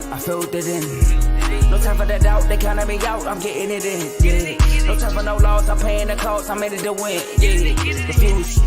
I felt it in. No time for that doubt, they counted me out, I'm getting it in, yeah. No time for no loss, I'm paying the cost, I'm in it to win, yeah. Refuse,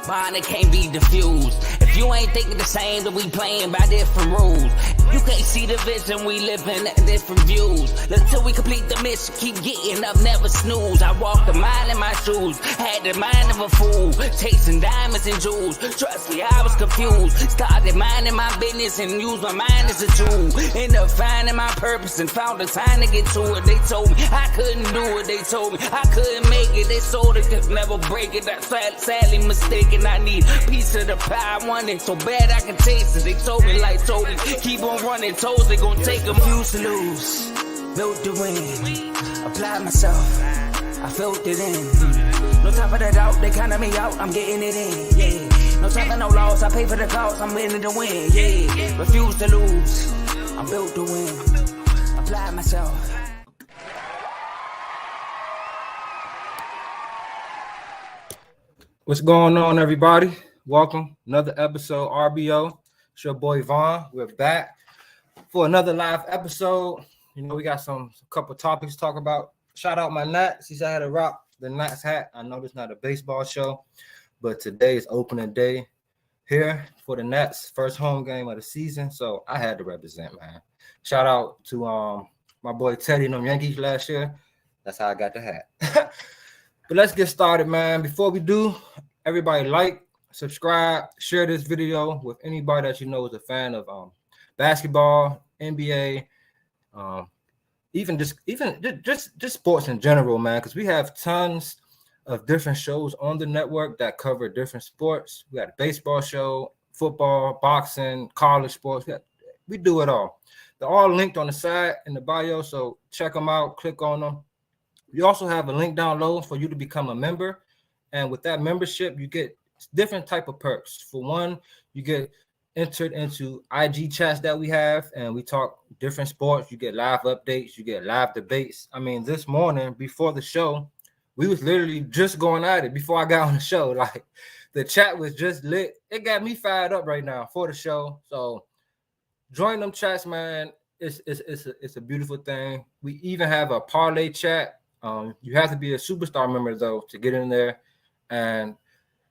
mine it can't be diffused. If you ain't thinking the same, then we playing by different rules. You can't see the vision, we living at different views. Until we complete the mission, keep getting up, never snooze. I walked a mile in my shoes, had the mind of a fool, chasing diamonds and jewels. Trust me, I was confused. Started minding my business and used my mind as a tool. Ended up finding my purpose and found the time to get to it. They told me I couldn't do it, they told me I couldn't make it. They sold it, could never break it. That's sadly mistaken. I need a piece of the pie, I want it so bad I can taste it. They told me, like told me, keep on running toes, they gon' take them. Refuse to lose, built to win, apply myself, I felt it in. No time for the doubt, they counted me out, I'm getting it in, yeah. No time for no loss, I pay for the cost, I'm in it to win, yeah. Refuse to lose, I'm built to win, apply myself. What's going on, everybody? Welcome, another episode, RBO. It's your boy Vaughn. We're back for another live episode. You know, we got a couple topics to talk about. Shout out my Nats. He said I had to rock the Nats hat. I know this is not a baseball show, but today is opening day here for the Nats, first home game of the season. So I had to represent, man. Shout out to my boy Teddy and them Yankees last year. That's how I got the hat. But let's get started, man. Before we do, everybody like, subscribe, share this video with anybody that you know is a fan of basketball, NBA, even just sports in general, man. Because we have tons of different shows on the network that cover different sports. We got a baseball show, football, boxing, college sports. We do it all. They're all linked on the side in the bio, so check them out. Click on them. We also have a link down low for you to become a member, and with that membership, you get different type of perks. For one, you get entered into IG chats that we have, and we talk different sports. You get live updates, you get live debates. I mean, this morning before the show, we was literally just going at it before I got on the show. Like, the chat was just lit. It got me fired up right now for the show. So join them chats, man. It's a beautiful thing. We even have a parlay chat. You have to be a superstar member though to get in there, and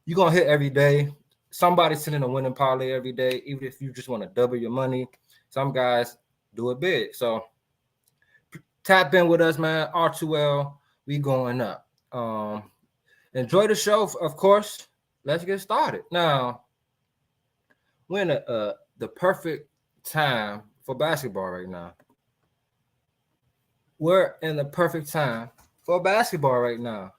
you're going to hit every day. Somebody's sending a winning parlay every day, even if you just want to double your money. Some guys do it big. So tap in with us, man. R2L, we going up. Enjoy the show, of course. Let's get started. Now, we're in the perfect time for basketball right now. We're in the perfect time for basketball right now.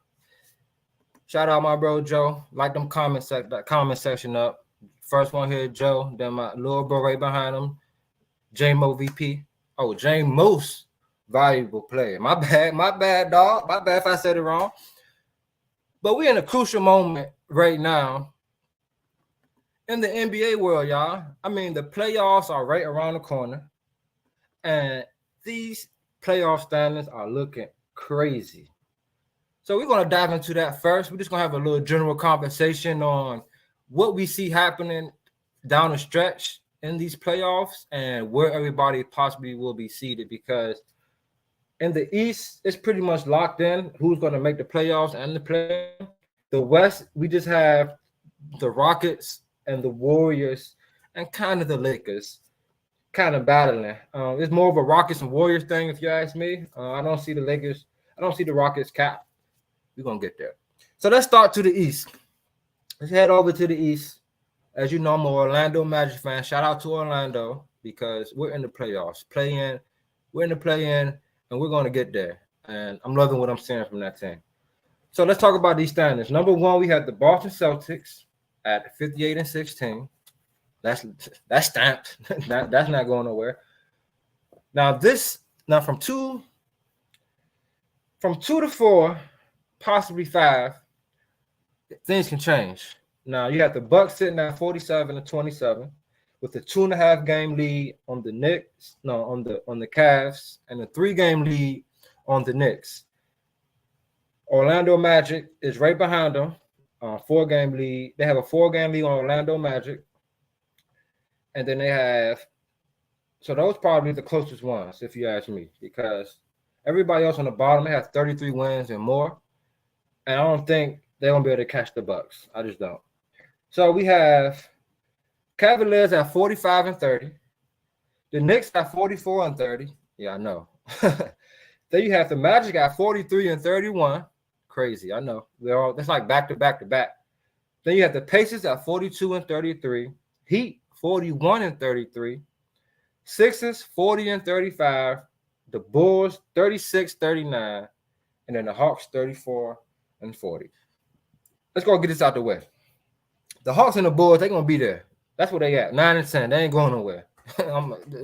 Shout out my bro Joe. Like them comment section up. First one here, Joe. Then my little bro right behind him, J-Mo VP. Oh, James most valuable player. My bad, dog. My bad if I said it wrong. But we're in a crucial moment right now in the NBA world, y'all. I mean, the playoffs are right around the corner, and these playoff standings are looking crazy. So we're going to dive into that first. We're just going to have a little general conversation on what we see happening down the stretch in these playoffs and where everybody possibly will be seated, because in the East, it's pretty much locked in who's going to make the playoffs and the play. The West, we just have the Rockets and the Warriors and kind of the Lakers kind of battling. It's more of a Rockets and Warriors thing, if you ask me. I don't see the Lakers. I don't see the Rockets cap. We're going to get there. So let's start to the East. Let's head over to the East. As you know, I'm an Orlando Magic fan. Shout out to Orlando, because we're in the playoffs. We're in the play-in, and we're going to get there. And I'm loving what I'm seeing from that team. So let's talk about these standings. Number one, we have the Boston Celtics at 58-16. That's stamped. That's not going nowhere. Now from two to 4, possibly 5, things can change. Now you have the Bucks sitting at 47-27 with a 2.5 game lead on the Knicks, on the Cavs, and a 3-game lead on the Knicks. Orlando Magic is right behind them, 4-game lead. They have a 4-game lead on Orlando Magic, and then they have So those probably the closest ones, if you ask me, because everybody else on the bottom, they have 33 wins and more. And I don't think they're gonna be able to catch the Bucks. I just don't. So we have Cavaliers at 45 and 30. The Knicks at 44 and 30. Yeah, I know. Then you have the Magic at 43 and 31. Crazy, I know. That's like back to back to back. Then you have the Pacers at 42 and 33. Heat 41 and 33. Sixers 40 and 35. The Bulls 36-39. And then the Hawks 34 and 40. Let's go get this out the way. The Hawks and the Bulls, they're gonna be there. That's where they at. 9 and 10. They ain't going nowhere.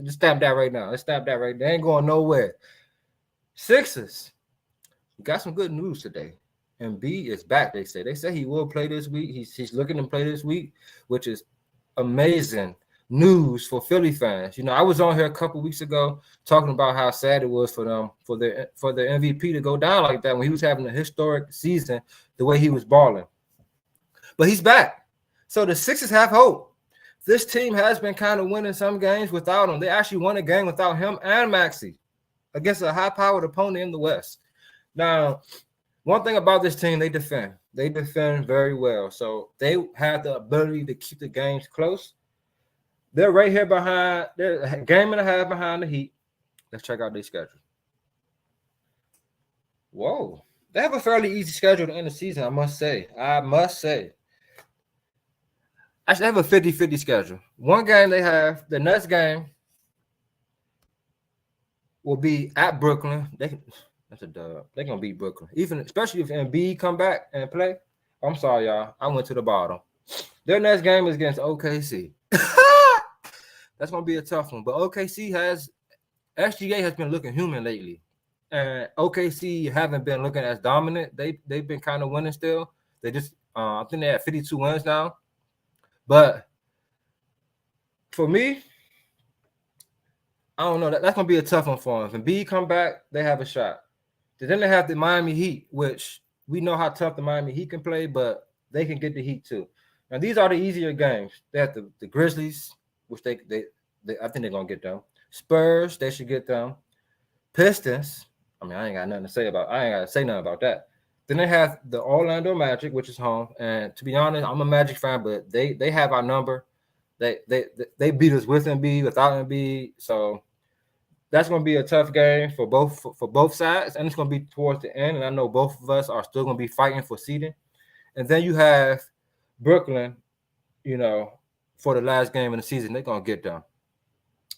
Just stamp that right now. Let's stamp that right. They ain't going nowhere. Sixers. We got some good news today. Embiid is back, they say. They say he will play this week. He's looking to play this week, which is amazing news for Philly fans. You know, I was on here a couple weeks ago talking about how sad it was for them for the MVP to go down like that when he was having a historic season the way he was balling. But he's back. So the Sixers have hope. This team has been kind of winning some games without him. They actually won a game without him and Maxey against a high-powered opponent in the West. Now, one thing about this team, they defend. They defend very well. So they have the ability to keep the games close. They're right here behind. They're a game and a half behind the Heat. Let's check out their schedule. Whoa. They have a fairly easy schedule to end the season, I must say. Actually, they have a 50-50 schedule. One game they have, the next game will be at Brooklyn. That's a dub. They're going to beat Brooklyn. Especially if Embiid come back and play. I'm sorry, y'all. I went to the bottom. Their next game is against OKC. That's going to be a tough one. But SGA has been looking human lately. And OKC haven't been looking as dominant. They've been kind of winning still. They just, I think they have 52 wins now. But for me, I don't know. That's going to be a tough one for them. If Embiid come back, they have a shot. Then they have the Miami Heat, which we know how tough the Miami Heat can play, but they can get the Heat too. Now, these are the easier games. They have the Grizzlies, which I think they're going to get them. Spurs, they should get them. Pistons, I ain't got nothing to say about. I ain't got to say nothing about that. Then they have the Orlando Magic, which is home. And to be honest, I'm a Magic fan, but they have our number. They beat us with Embiid, without Embiid. So that's going to be a tough game for both sides, and it's going to be towards the end. And I know both of us are still going to be fighting for seeding. And then you have Brooklyn, for the last game of the season. They're going to get them.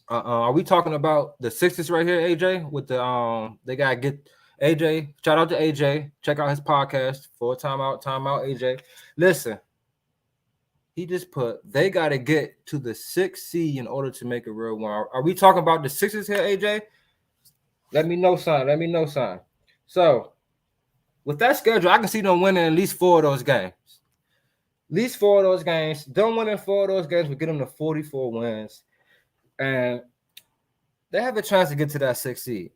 Are we talking about the Sixers right here, AJ? With the they got to get AJ. Shout out to AJ. Check out his podcast for Timeout, AJ. Listen, he just put they got to get to the 6th seed in order to make a real one. Are we talking about the Sixers here, AJ? Let me know, son. So, with that schedule, I can see them winning at least 4 of those games. Them winning 4 of those games will get them to 44 wins. And they have a chance to get to that 6th seed.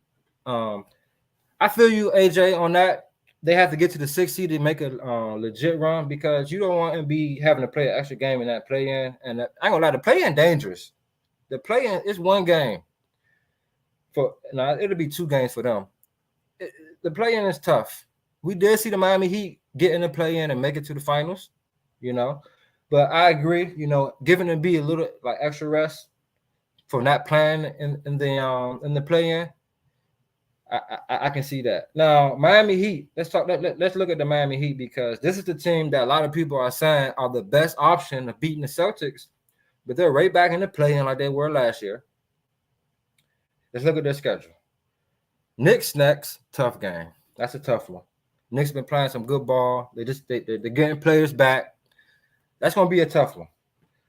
I feel you, AJ, on that. They have to get to the 6th seed to make a legit run because you don't want to be having to play an extra game in that play-in. And I ain't gonna lie, the play-in dangerous. The play-in is one game. It'll be 2 games for them. The play-in is tough. We did see the Miami Heat get in the play-in and make it to the finals, But I agree, giving them a little like extra rest for not playing in the play-in. I can see that. Now, Miami Heat, let's look at the Miami Heat because this is the team that a lot of people are saying are the best option of beating the Celtics, but they're right back in the play-in like they were last year. Let's look at their schedule. Knicks next, tough game. That's a tough one. Knicks been playing some good ball. They're getting players back. That's going to be a tough one.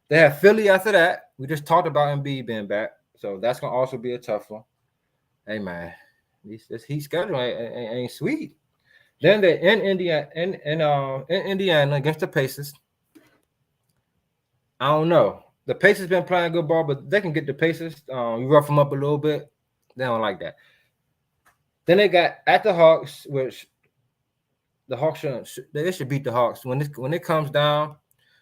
They have Philly after that. We just talked about Embiid being back, so that's going to also be a tough one. Hey, man. This Heat schedule ain't sweet. Then they're in Indiana against the Pacers. I don't know. The Pacers been playing good ball, but they can get the Pacers. You rough them up a little bit. They don't like that. Then they got at the Hawks, which the Hawks should beat the Hawks when it comes down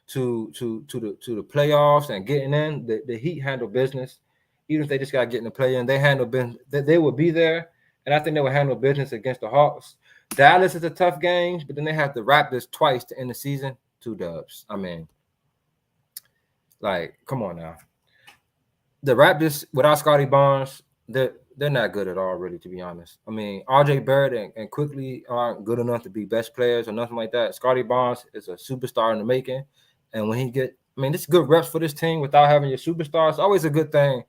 to the playoffs and getting in. The Heat handle business. even if they just got to get in the play-in, they will be there, and I think they will handle business against the Hawks. Dallas is a tough game, but then they have the Raptors twice to end the season, 2 dubs. I mean, like, come on now. The Raptors, without Scottie Barnes, they're not good at all, really, to be honest. I mean, R.J. Barrett and Quickly aren't good enough to be best players or nothing like that. Scottie Barnes is a superstar in the making, and when this is good reps for this team without having your superstar. It's always a good thing.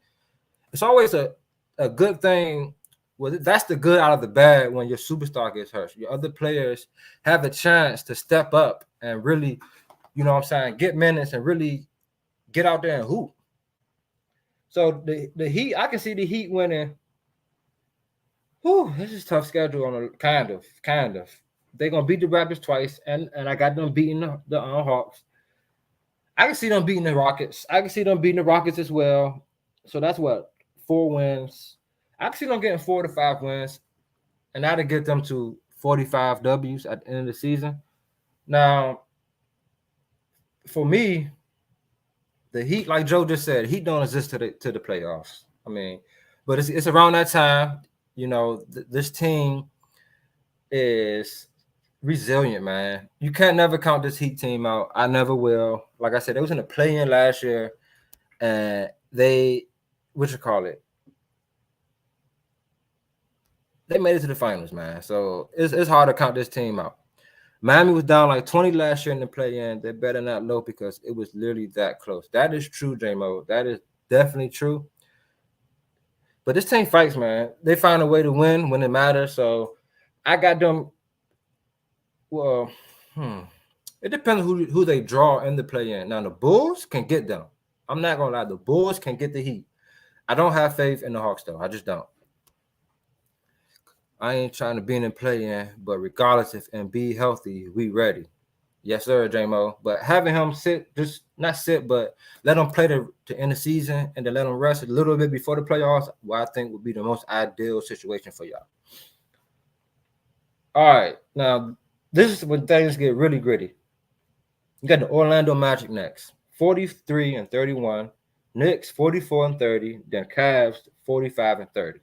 It's always a good thing. Well, that's the good out of the bad when your superstar gets hurt. Your other players have a chance to step up and really, get minutes and really get out there and hoop. So the Heat, I can see the Heat winning. This is a tough schedule on a kind of. They're gonna beat the Raptors twice, and I got them beating the Hawks. I can see them beating the Rockets. I can see them beating the Rockets as well. So that's what, 4 wins. I can see them getting 4 to 5 wins, and that'll get them to 45 W's at the end of the season. Now, for me, the Heat, like Joe just said, Heat don't exist to the playoffs. I mean, but it's around that time. This team is resilient, man. You can't never count this Heat team out. I never will. Like I said, they was in the play-in last year, and they made it to the finals, man. So it's hard to count this team out. Miami was down like 20 last year in the play-in. They better not low because it was literally that close. That is true, J-Mo. That is definitely true. But this team fights, man. They find a way to win when it matters. So I got them. Well, it depends who they draw in the play-in. Now, the Bulls can get them. I'm not going to lie. The Bulls can get the Heat. I don't have faith in the Hawks, though. I just don't. I ain't trying to be in the play-in, but regardless if and be healthy, we ready. Yes, sir, J-Mo. But having him but let him play to end the season and then let him rest a little bit before the playoffs, what I think would be the most ideal situation for y'all. All right. Now, this is when things get really gritty. You got the Orlando Magic next, 43-31. Knicks, 44-30. Then Cavs, 45-30.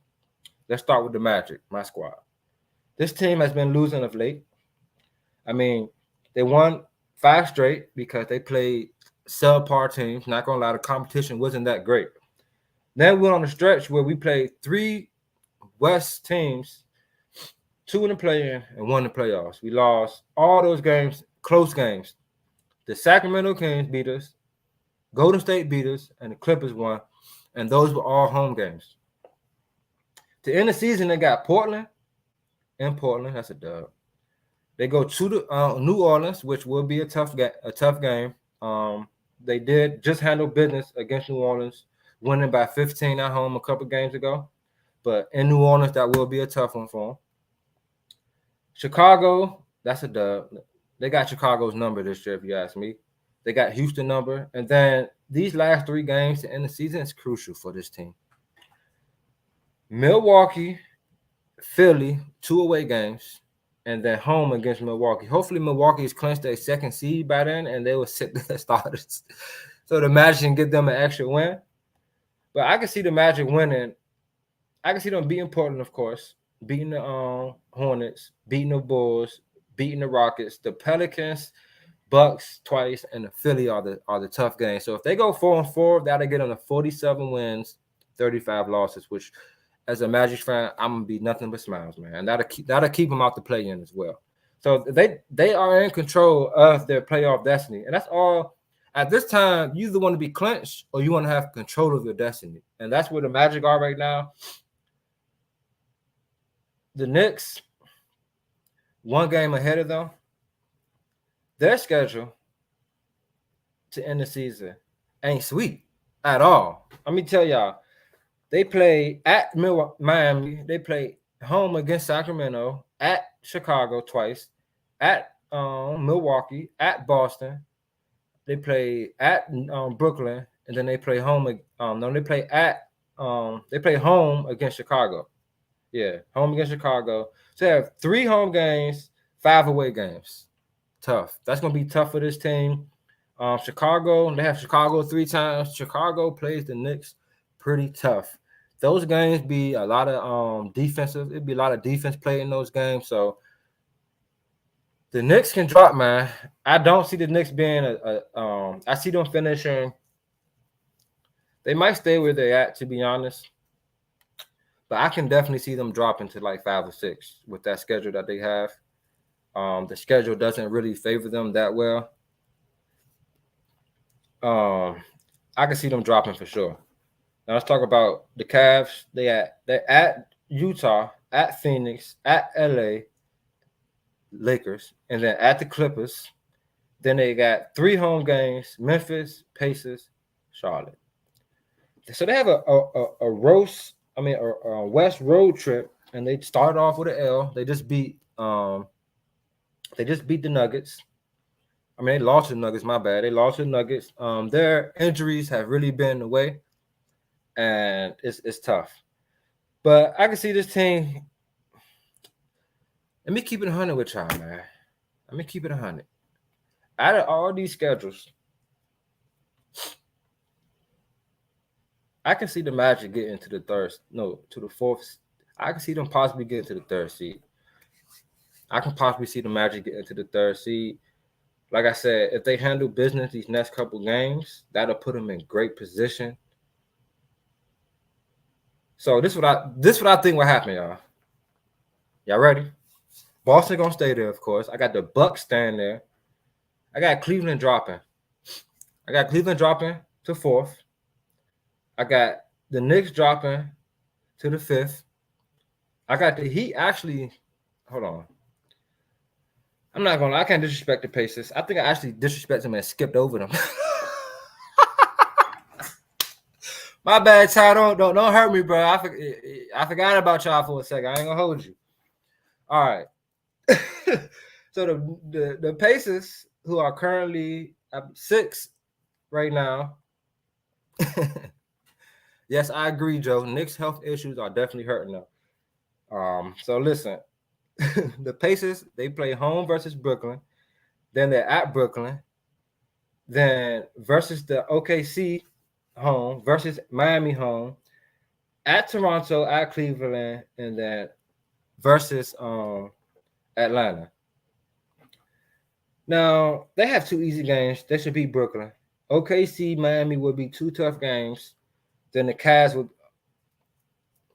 Let's start with the Magic, my squad. This team has been losing of late. I mean, they won 5 straight because they played subpar teams. Not going to lie, the competition wasn't that great. Then we went on a stretch where we played 3 West teams, 2 in the play-in and 1 in the playoffs. We lost all those games, close games. The Sacramento Kings beat us, Golden State beat us, and the Clippers won. And those were all home games. To end the season, they got Portland. In Portland, that's a dub. They go to the New Orleans, which will be a tough game. They did just handle business against New Orleans, winning by 15 at home a couple games ago. But in New Orleans, that will be a tough one for them. Chicago, that's a dub. They got Chicago's number this year, if you ask me. They got Houston number. And then these last 3 games to end the season is crucial for this team. Milwaukee, Philly, 2 away games, and then home against Milwaukee. Hopefully, Milwaukee's clinched their 2nd seed by then, and they will sit their starters. So the Magic can get them an extra win. But I can see the Magic winning. I can see them beating Portland, of course, beating the Hornets, beating the Bulls, beating the Rockets, the Pelicans, Bucks twice, and the Philly are the tough games. So if they go 4-4, that'll get them to 47 wins, 35 losses, which – as a Magic fan, I'm gonna be nothing but smiles, man. And that'll keep them out the play-in as well. So they are in control of their playoff destiny, and that's all. At this time, you either want to be clinched or you want to have control of your destiny, and that's where the Magic are right now. The Knicks, 1 game ahead of them. Their schedule to end the season ain't sweet at all. Let me tell y'all. They play at Miami. They play home against Sacramento, at Chicago twice, at Milwaukee, at Boston. They play at Brooklyn, and then they play home. They play home against Chicago. Yeah, home against Chicago. So they have 3 home games, 5 away games. Tough. That's gonna be tough for this team. Chicago. They have Chicago 3 times. Chicago plays the Knicks pretty tough. Those games be a lot of defensive. It'd be a lot of defense played in those games. So the Knicks can drop, man. I don't see the Knicks being I see them finishing. They might stay where they're at, to be honest. But I can definitely see them dropping to like 5 or 6 with that schedule that they have. The schedule doesn't really favor them that well. I can see them dropping for sure. Now let's talk about the Cavs. They're at Utah, at Phoenix, at LA, Lakers, and then at the Clippers. Then they got 3 home games: Memphis, Pacers, Charlotte. So they have a West road trip, and they started off with an L. They just beat the Nuggets. I mean, they lost to the Nuggets. My bad. They lost to the Nuggets. Their injuries have really been away, and it's tough. But I can see this team. Let me keep it 100 with y'all, man. Let me keep it 100. Out of all these schedules, I can see the Magic getting to the 4th. I can see them possibly getting to the 3rd seed. I can possibly see the Magic getting to the 3rd seed. Like I said, if they handle business these next couple games, that'll put them in great position. So this is what I think will happen, y'all. Y'all ready? Boston gonna stay there, of course. I got the Bucks staying there. I got Cleveland dropping. I got Cleveland dropping to 4th. I got the Knicks dropping to the 5th. I got the Heat actually. Hold on. I'm not gonna lie, I can't disrespect the Pacers. I think I actually disrespected them and skipped over them. My bad, Ty. Don't hurt me, bro. I forgot about y'all for a second. I ain't gonna hold you. All right. So the Pacers, who are currently at 6 right now. Yes, I agree, Joe. Knicks' health issues are definitely hurting them. So listen, the Pacers, they play home versus Brooklyn. Then they're at Brooklyn. Then versus the OKC home versus Miami home. At Toronto, at Cleveland, and then versus Atlanta. Now, they have 2 easy games. They should beat Brooklyn. OKC, Miami would be 2 tough games. Then the Cavs would.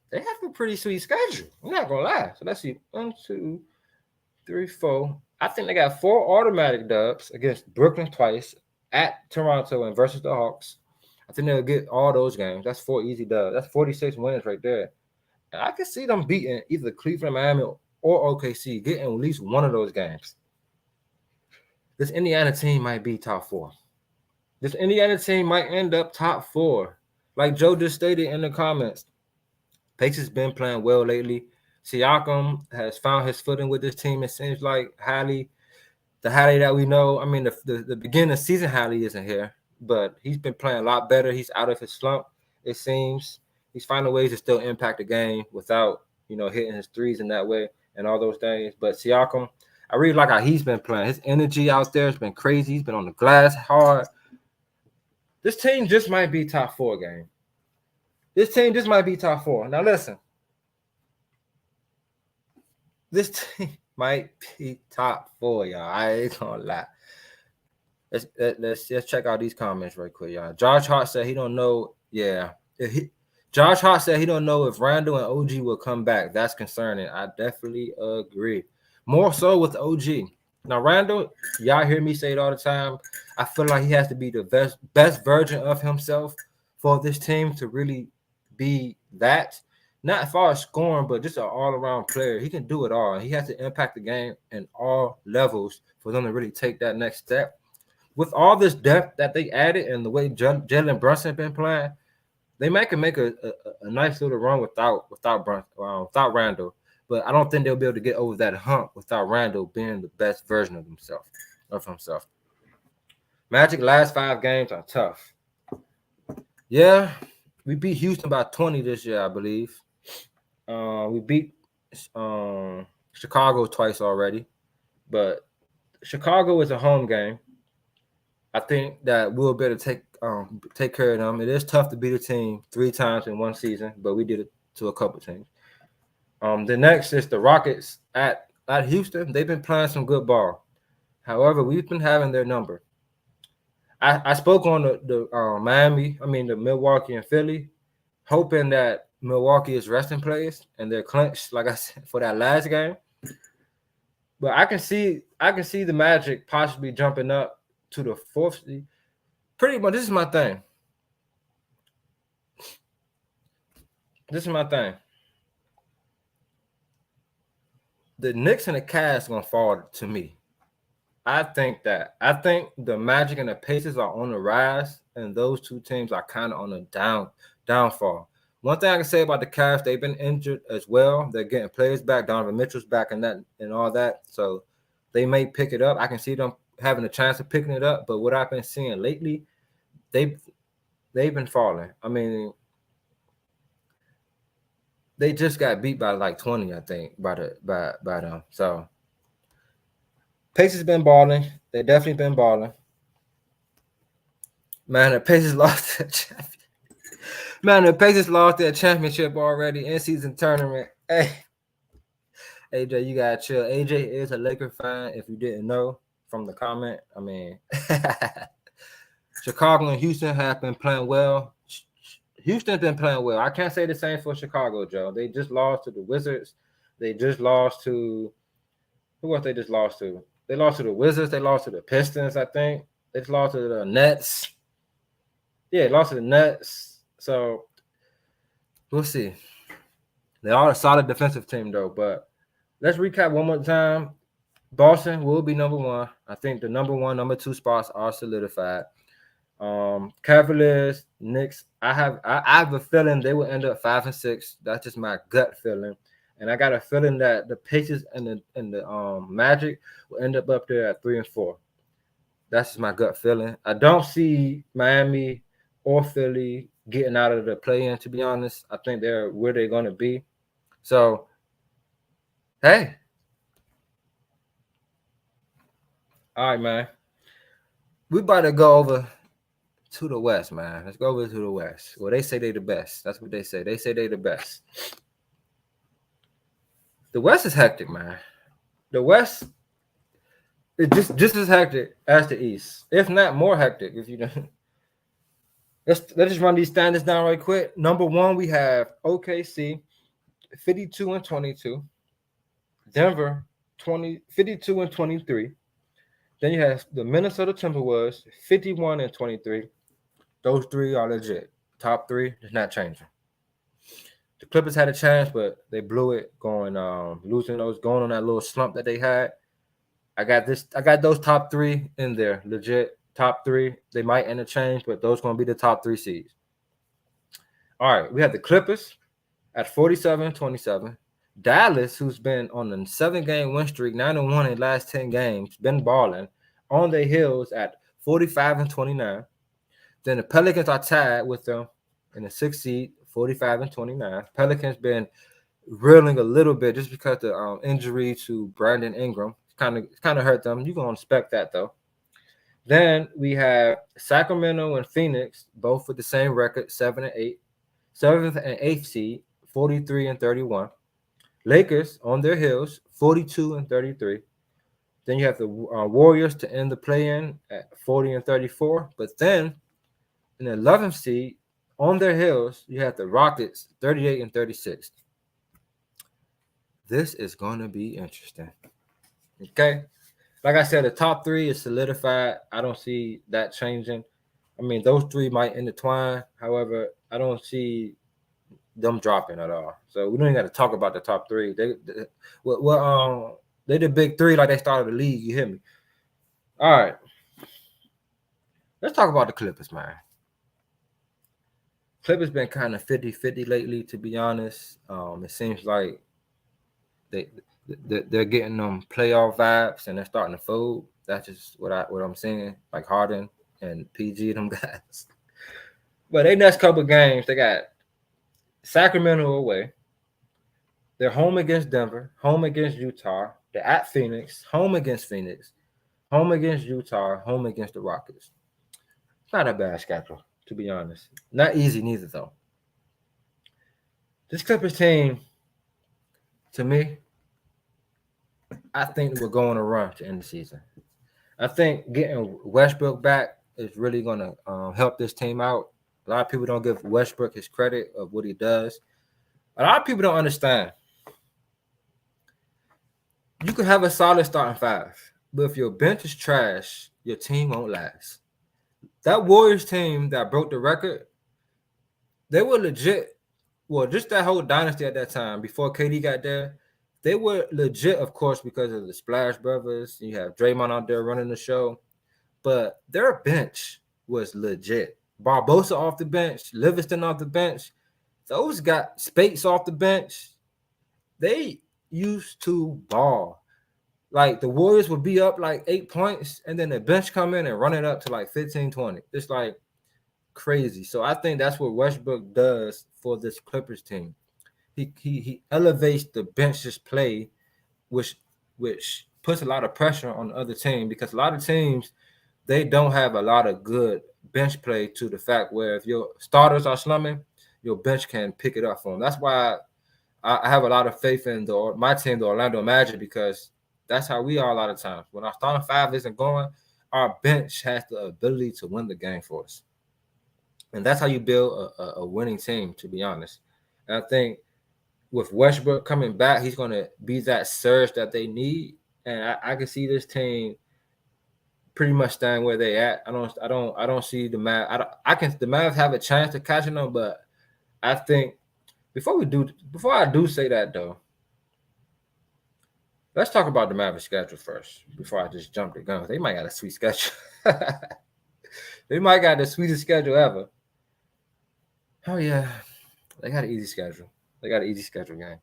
They have a pretty sweet schedule. I'm not gonna lie. So let's see. 1, 2, 3, 4. I think they got 4 automatic dubs against Brooklyn twice, at Toronto, and versus the Hawks. I think they'll get all those games. That's 4 easy dubs. That's 46 wins right there. And I can see them beating either Cleveland, Miami, or OKC, getting at least one of those games. This Indiana team might be top 4. This Indiana team might end up top 4. Like Joe just stated in the comments, Pacers been playing well lately. Siakam has found his footing with this team. It seems like the Hallie that we know. I mean, the beginning of season Hallie isn't here, but he's been playing a lot better. He's out of his slump, it seems. He's finding ways to still impact the game without, hitting his threes in that way and all those things. But Siakam, I really like how he's been playing. His energy out there has been crazy. He's been on the glass hard. This team just might be top 4 game. This team just might be top 4. Now listen. This team might be top 4, y'all. I ain't gonna lie. Let's check out these comments right quick, y'all. Josh Hart said he don't know. Yeah. Josh Hart said he don't know if Randall and OG will come back. That's concerning. I definitely agree. More so with OG. Now, Randall, y'all hear me say it all the time. I feel like he has to be the best version of himself for this team to really be that. Not as far as scoring, but just an all-around player. He can do it all. He has to impact the game in all levels for them to really take that next step. With all this depth that they added and the way Jalen Brunson been playing, they might can make a nice little run without Randall. But I don't think they'll be able to get over that hump without Randall being the best version of himself. Magic last 5 games are tough. Yeah, we beat Houston by 20 this year, I believe. We beat Chicago twice already, but Chicago is a home game. I think that we'll be able to take take care of them. It is tough to beat a team 3 times in one season, but we did it to a couple teams. The next is the Rockets at Houston. They've been playing some good ball. However, we've been having their number. I spoke on the Milwaukee and Philly, hoping that Milwaukee is resting players and they're clinched, like I said, for that last game. But I can see the Magic possibly jumping up to the 4th seed. Pretty much, this is my thing. The Knicks and the Cavs are gonna fall to me. I think the Magic and the Pacers are on the rise, and those two teams are kind of on the downfall. One thing I can say about the Cavs, they've been injured as well. They're getting players back. Donovan Mitchell's back and all that. So they may pick it up. I can see them having a chance of picking it up. But what I've been seeing lately, they've been falling. I mean, they just got beat by like 20, I think, by them. So Pacers been balling. They definitely been balling. Man, the Pacers lost their champion. Man, the Pacers lost their championship already in season tournament. Hey, AJ, you gotta chill. AJ is a Laker fan, if you didn't know from the comment. I mean, Chicago and Houston have been playing well. Houston's been playing well. I can't say the same for Chicago, Joe. They just lost to the Wizards. They just lost to who else? They just lost to. They lost to the Wizards. They lost to the Pistons, I think. They just lost to the Nets. Yeah, lost to the Nets. So we'll see. They are a solid defensive team, though. But let's recap one more time. Boston will be number 1. I think the number 1, number 2 spots are solidified. Cavaliers, Knicks. I have a feeling they will end up 5 and 6. That's just my gut feeling. And I got a feeling that the Pacers and the Magic will end up there at 3 and 4. That's just my gut feeling. I don't see Miami or Philly getting out of the play-in, to be honest. I think they're where they're going to be. So, hey. All right, man. We about to go over to the West, man. Let's go over to the West. Well, they say they're the best. That's what they say. They say they're the best. The West is hectic, man. The West is just as hectic as the East, if not more hectic. If you don't, let's just run these standards down right quick. Number 1, we have OKC, 52 and 22. Denver, 52 and 23. Then you have the Minnesota Timberwolves, 51 and 23. Those 3 are legit. Top 3 is not changing. The Clippers had a chance, but they blew it going on that little slump that they had. I got those top 3 in there, legit top 3. They might interchange, but those going to be the top 3 seeds. All right, we have the Clippers at 47-27. Dallas, who's been on a 7-game win streak, 9-1 in the last 10 games, been balling, on their heels at 45-29. Then the Pelicans are tied with them in the 6th seed, 45-29. Pelicans been reeling a little bit just because the injury to Brandon Ingram kind of hurt them. You're gonna expect that though. Then we have Sacramento and Phoenix, both with the same record, 7 and 8, 7th and 8th seed, 43 and 31. Lakers on their heels, 42 and 33. Then you have the Warriors to end the play-in at 40 and 34. But then in the 11th seed, on their heels, you have the Rockets, 38 and 36. This is going to be interesting. Okay? Like I said, the top 3 is solidified. I don't see that changing. I mean, those 3 might intertwine. However, I don't see them dropping at all. So we don't even got to talk about the top 3. They the big 3 like they started the league. You hear me? All right. Let's talk about the Clippers, man. Clippers been kind of 50-50 lately, to be honest. It seems like they're getting them playoff vibes and they're starting to fold. That's just what I'm seeing, like Harden and PG, them guys. But they next couple games, they got Sacramento away. They're home against Denver, home against Utah. They're at Phoenix, home against Phoenix, home against Utah, home against the Rockets. Not a bad schedule, to be honest. Not easy neither, though. This Clippers team, to me, I think we're going to run to end the season. I think getting Westbrook back is really going to help this team out. A lot of people don't give Westbrook his credit of what he does. A lot of people don't understand. You could have a solid starting five, but if your bench is trash, your team won't last. That Warriors team that broke the record, they were legit. Well, just that whole dynasty at that time, before KD got there, they were legit, of course, because of the Splash Brothers. You have Draymond out there running the show, but their bench was legit. Barbosa off the bench, Livingston off the bench. Those got Spates off the bench. They used to ball. Like the Warriors would be up like 8 points, and then the bench come in and run it up to like 15, 20. It's like crazy. So I think that's what Westbrook does for this Clippers team. He elevates the bench's play, which puts a lot of pressure on the other team, because a lot of teams, they don't have a lot of good bench play, to the fact where if your starters are slumming, your bench can pick it up for them. That's why I have a lot of faith in my team, the Orlando Magic, because that's how we are a lot of times. When our starting five isn't going, our bench has the ability to win the game for us. And that's how you build a winning team, to be honest. And I think with Westbrook coming back, he's going to be that surge that they need. And I can see this team pretty much staying where they at. I don't see the Mavs. The Mavs have a chance to catching them, but I think before I do say that though, let's talk about the Mavericks schedule first before I just jump the gun. They might got a sweet schedule. They might got the sweetest schedule ever. Oh yeah, they got an easy schedule. Game.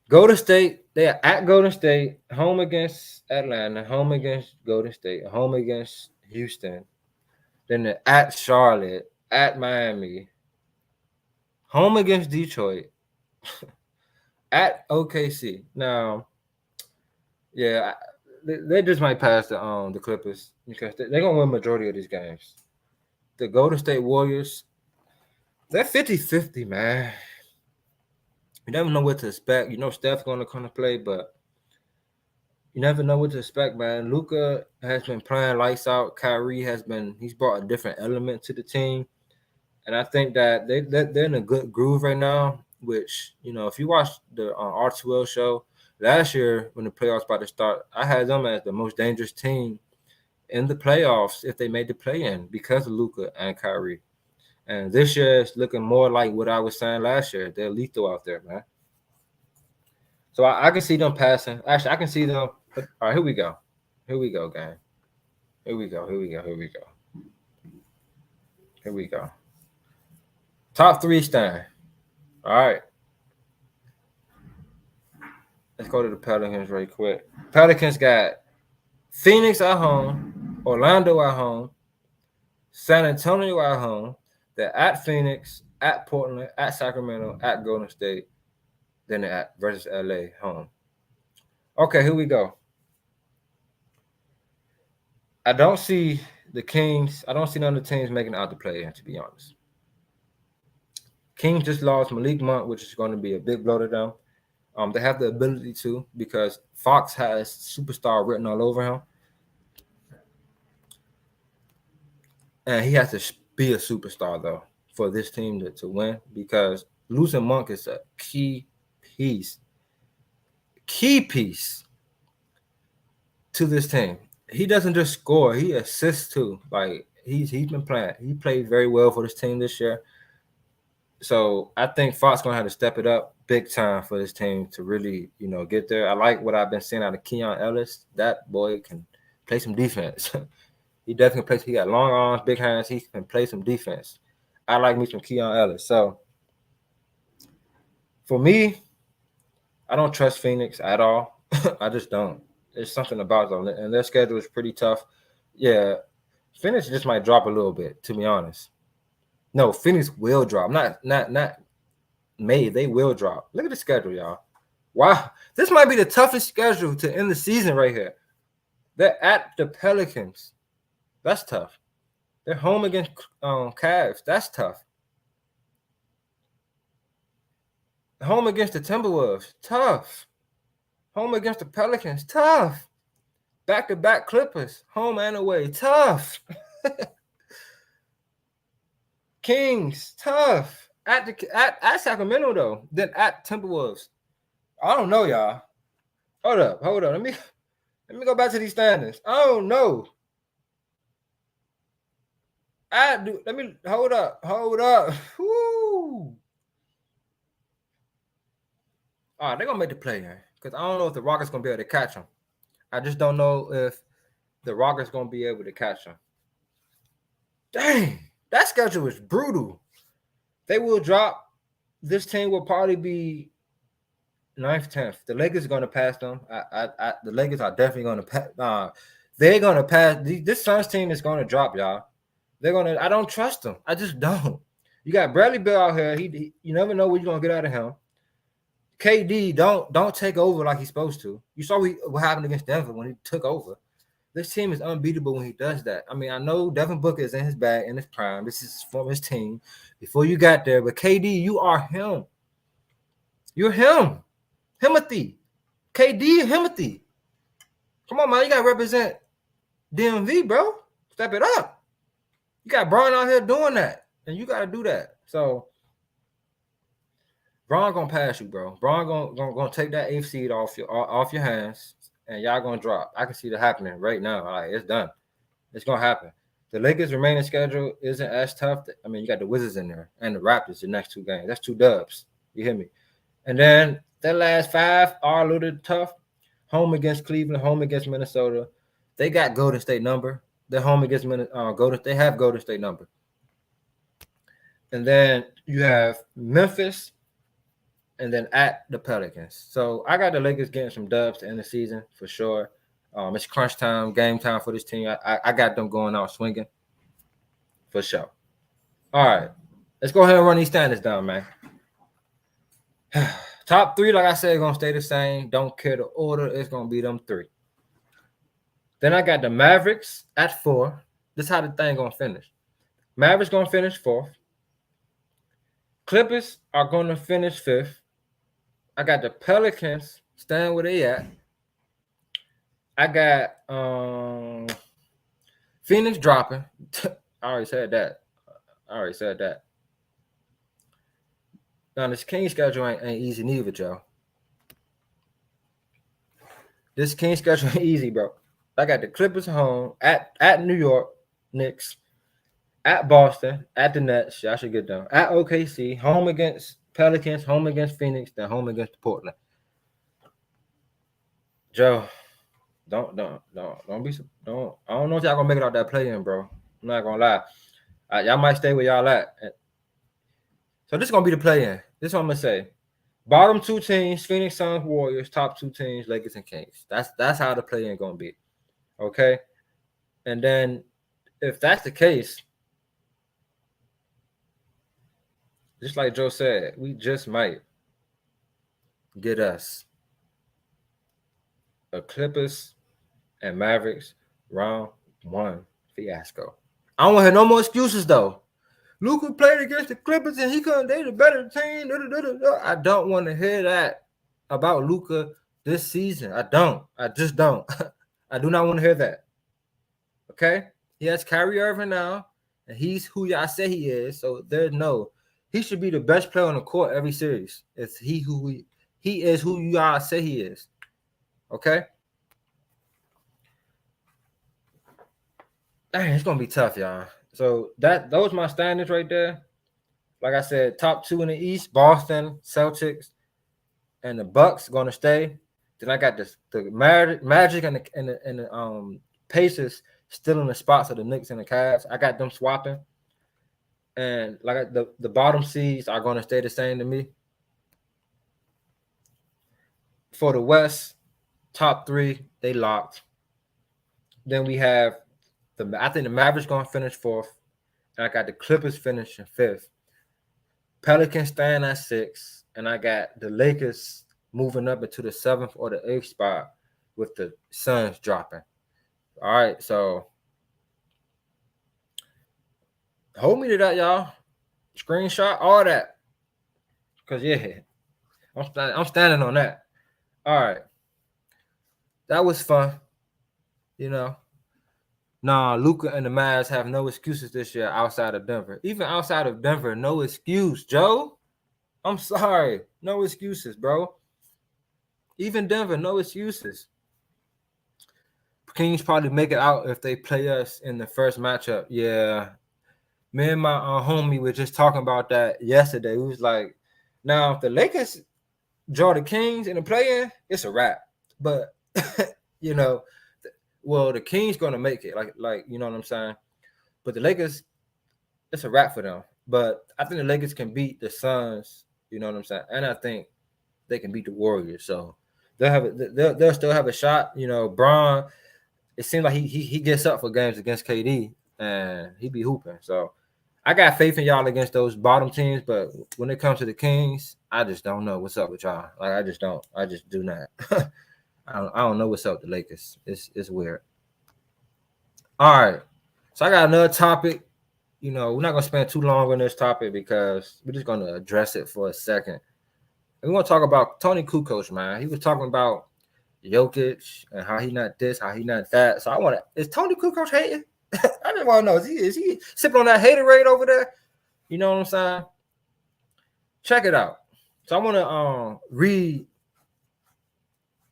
Golden State, they are at Golden State, home against Atlanta, home against Golden State, home against Houston. Then they're at Charlotte, at Miami, home against Detroit, at OKC. Now, yeah, they just might pass the Clippers, because they're going to win majority of these games. The Golden State Warriors, they're 50-50, man. You never know what to expect. You know Steph's going to come to play, but you never know what to expect, man. Luka has been playing lights out. Kyrie he's brought a different element to the team. And I think that they're in a good groove right now, which, if you watch the R2L show, last year when the playoffs about to start, I had them as the most dangerous team in the playoffs if they made the play-in, because of Luka and Kyrie. And this year it's looking more like what I was saying last year. They're lethal out there, man. So I can see them passing. Actually, I can see them. All right, here we go. Here we go, gang. Here we go. Top 3 stand. All right. Let's go to the Pelicans right quick. Pelicans got Phoenix at home, Orlando at home, San Antonio at home. They're at Phoenix, at Portland, at Sacramento, at Golden State. Then they're at versus LA home. Okay, here we go. I don't see the Kings. I don't see none of the teams making it out to play in, to be honest. Kings just lost Malik Monk, which is going to be a big blow to them. They have the ability to, because Fox has superstar written all over him. And he has to be a superstar, though, for this team to win, because losing Monk is a key piece to this team. He doesn't just score, he assists too. Like, he's been playing. He played very well for this team this year. So I think Fox going to have to step it up big time for this team to really, get there. I like what I've been seeing out of Keon Ellis. That boy can play some defense. He definitely plays. He got long arms, big hands. He can play some defense. I like me some Keon Ellis. So for me, I don't trust Phoenix at all. I just don't. There's something about them, and their schedule is pretty tough. Yeah, Phoenix just might drop a little bit, to be honest. No, Phoenix will drop. Not May. They will drop. Look at the schedule, y'all. Wow, this might be the toughest schedule to end the season right here. They're at the Pelicans. That's tough. They're home against Cavs. That's tough. Home against the Timberwolves. Tough. Home against the Pelicans. Tough. Back-to-back Clippers. Home and away. Tough. Kings. Tough. At Sacramento, though. Then at Timberwolves. I don't know, y'all. Hold up. Let me go back to these standings. I don't know. Let me hold up. Woo. All right, they're gonna make the play here because I don't know if the Rockets gonna be able to catch them. I just don't know if the Rockets gonna be able to catch them. Dang, that schedule is brutal. They will drop. This team will probably be 9th, 10th. The Lakers are gonna pass them. The Lakers are definitely gonna pass. They're gonna pass. This Suns team is gonna drop, y'all. They're gonna. I don't trust them. I just don't. You got Bradley Beal out here. You never know what you're gonna get out of him. KD, don't take over like he's supposed to. You saw what happened against Denver when he took over. This team is unbeatable when he does that. I mean, I know Devin Booker is in his bag, in his prime. This is from his team before you got there. But KD, you are him. You're him. Himothy. KD, Himothy. Come on, man. You got to represent DMV, bro. Step it up. You got Bron out here doing that, and you got to do that. So, Bron gonna pass you, bro. Bron gonna take that 8th seed off your hands, and y'all gonna drop. I can see that happening right now. Like, it's done. It's gonna happen. The Lakers' remaining schedule isn't as tough. I mean, you got the Wizards in there and the Raptors the next 2 games. That's 2 dubs. You hear me? And then their last 5 are a little tough. Home against Cleveland, home against Minnesota. They got Golden State number. They're home against Golden. They have Golden State number. And then you have Memphis, and then at the Pelicans. So I got the Lakers getting some dubs to end the season for sure. It's crunch time, game time for this team. I got them going out swinging for sure. All right, let's go ahead and run these standards down, man. Top 3, like I said, going to stay the same. Don't care the order. It's going to be them 3. Then I got the Mavericks at 4. This is how the thing going to finish. Mavericks going to finish 4th. Clippers are going to finish 5th. I got the Pelicans staying where they at. I got Phoenix dropping. I already said that. Now, this King schedule ain't easy neither, Joe. This King schedule ain't easy, bro. I got the Clippers home at New York Knicks, at Boston, at the Nets. Y'all should get them. At OKC, home against Pelicans, home against Phoenix, then home against Portland. Joe, don't be. I don't know if y'all gonna make it out that play-in, bro. I'm not gonna lie. Y'all might stay where y'all at. So this is gonna be the play-in. This is what I'm gonna say. Bottom 2 teams: Phoenix Suns, Warriors. Top 2 teams: Lakers and Kings. That's how the play-in gonna be. Okay, and then if that's the case, just like Joe said, we just might get us a Clippers and Mavericks round 1 fiasco. I don't want to hear no more excuses, though. Luka played against the Clippers and he couldn't. They the better team. I don't want to hear that about Luka this season. I don't. I just don't. I do not want to hear that. Okay? He has Kyrie Irving now, and he's who y'all say he is. So there's no. He should be the best player on the court every series. It's he is who y'all say he is. Okay? Dang, it's gonna be tough, y'all. So those my standards right there. Like I said, top 2 in the East: Boston, Celtics, and the Bucks gonna stay. Then I got the Magic and the Pacers still in the spots of the Knicks and the Cavs. I got them swapping. And like the bottom seeds are going to stay the same to me. For the West, top 3, they locked. Then we have I think the Mavericks going to finish 4th. And I got the Clippers finishing 5th. Pelicans staying at 6th. And I got the Lakers moving up into the 7th or the 8th spot with the Suns dropping. All right, so Hold me to that, y'all. Screenshot all that. Cause yeah, I'm standing on that. All right. That was fun. You know. Nah, Luka and the Mavs have no excuses this year outside of Denver. Even outside of Denver, no excuse, Joe. I'm sorry. No excuses, bro. Even Denver, no excuses. Kings probably make it out if they play us in the first matchup. Yeah. Me and my homie were just talking about that yesterday. We was like, now if the Lakers draw the Kings in the play-in, it's a wrap. But you know, well, the Kings gonna make it, like you know what I'm saying. But the Lakers, it's a wrap for them. But I think the Lakers can beat the Suns. You know what I'm saying, and I think they can beat the Warriors. So they'll still have a shot. You know, Bron. It seems like he gets up for games against KD and he be hooping. So I got faith in y'all against those bottom teams, but when it comes to the Kings, I just don't know what's up with y'all. Like I just don't. I just do not. I don't know what's up with the Lakers. It's weird. All right. So I got another topic. You know, we're not gonna spend too long on this topic because we're just gonna address it for a second. And we want to talk about Tony Kukoc, man. He was talking about Jokic and how he not this, how he not that. So I want to. Is Tony Kukoc hating? I just want to know. Is he sipping on that haterade over there? You know what I'm saying? Check it out. So I want to read